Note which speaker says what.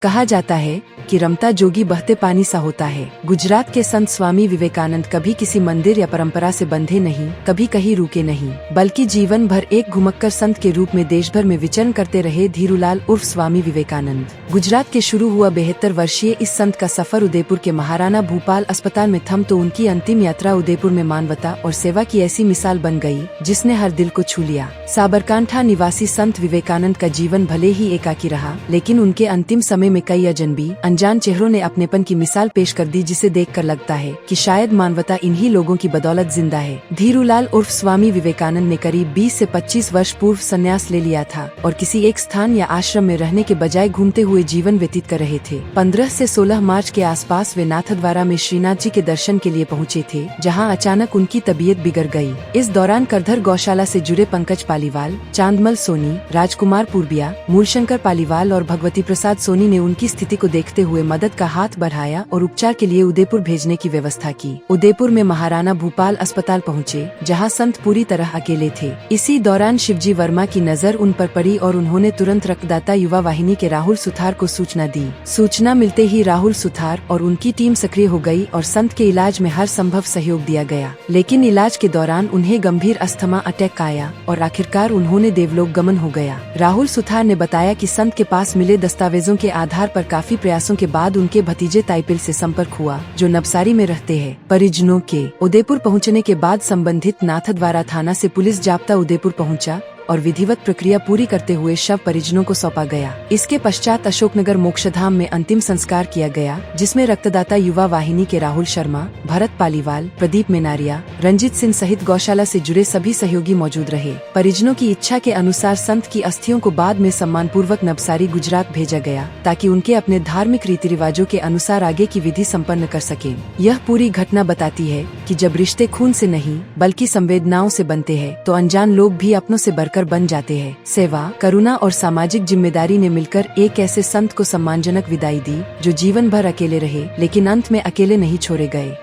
Speaker 1: कहा जाता है कि रमता जोगी बहते पानी सा होता है। गुजरात के संत स्वामी विवेकानंद कभी किसी मंदिर या परंपरा से बंधे नहीं, कभी कहीं रुके नहीं, बल्कि जीवन भर एक घुमक्कर संत के रूप में देश भर में विचरण करते रहे। धीरूलाल उर्फ स्वामी विवेकानंद। गुजरात के शुरू हुआ 72 वर्षीय इस संत का सफर उदयपुर के महाराणा भूपाल अस्पताल में थम तो उनकी अंतिम यात्रा उदयपुर में मानवता और सेवा की ऐसी मिसाल बन गई जिसने हर दिल को छू लिया। साबरकांठा निवासी संत विवेकानंद का जीवन भले ही एकाकी रहा, लेकिन उनके अंतिम समय में कई अजनबी अनजान चेहरों ने अपनेपन की मिसाल पेश कर दी, जिसे देखकर लगता है कि शायद मानवता इन्हीं लोगों की बदौलत जिंदा है। धीरूलाल उर्फ स्वामी विवेकानंद ने करीब 20 से 25 वर्ष पूर्व संन्यास ले लिया था और किसी एक स्थान या आश्रम में रहने के बजाय घूमते हुए जीवन व्यतीत कर रहे थे। 15 से 16 मार्च के आसपास वे नाथद्वारा में श्रीनाथ जी के दर्शन के लिए पहुँचे थे, जहाँ अचानक उनकी तबीयत बिगड़ गयी। इस दौरान करधर गौशाला से जुड़े पंकज पालीवाल, चांदमल सोनी, राजकुमार पूर्बिया, मूलशंकर पालीवाल और भगवती प्रसाद सोनी ने उनकी स्थिति को देखते हुए मदद का हाथ बढ़ाया और उपचार के लिए उदयपुर भेजने की व्यवस्था की। उदयपुर में महाराणा भूपाल अस्पताल पहुँचे, जहाँ संत पूरी तरह अकेले थे। इसी दौरान शिवजी वर्मा की नजर उन पर पड़ी और उन्होंने तुरंत रक्तदाता युवा वाहिनी के राहुल सुथार को सूचना दी। सूचना मिलते ही राहुल सुथार और उनकी टीम सक्रिय हो गई और संत के इलाज में हर संभव सहयोग दिया गया। लेकिन इलाज के दौरान उन्हें गंभीर अस्थमा अटैक आया और आखिरकार उन्होंने देवलोक गमन हो गया। राहुल सुथार ने बताया कि संत के पास मिले दस्तावेजों के आधार पर काफी प्रयासों के बाद उनके भतीजे ताइपिल से संपर्क हुआ, जो नवसारी में रहते हैं। परिजनों के उदयपुर पहुंचने के बाद संबंधित नाथद्वारा थाना से पुलिस जाब्ता उदयपुर पहुंचा और विधिवत प्रक्रिया पूरी करते हुए शव परिजनों को सौंपा गया। इसके पश्चात अशोकनगर मोक्षधाम में अंतिम संस्कार किया गया, जिसमें रक्तदाता युवा वाहिनी के राहुल शर्मा, भरत पालीवाल, प्रदीप मेनारिया, रंजित सिंह सहित गौशाला से जुड़े सभी सहयोगी मौजूद रहे। परिजनों की इच्छा के अनुसार संत की अस्थियों को बाद में सम्मान पूर्वक नवसारी गुजरात भेजा गया, ताकि उनके अपने धार्मिक रीति रिवाजों के अनुसार आगे की विधि सम्पन्न कर सकें। यह पूरी घटना बताती है कि जब रिश्ते खून से नहीं बल्कि संवेदनाओं से बनते हैं, तो अनजान लोग भी अपनों से बढ़कर बन जाते हैं। सेवा, करुणा और सामाजिक जिम्मेदारी ने मिलकर एक ऐसे संत को सम्मानजनक विदाई दी, जो जीवन भर अकेले रहे, लेकिन अंत में अकेले नहीं छोड़े गए।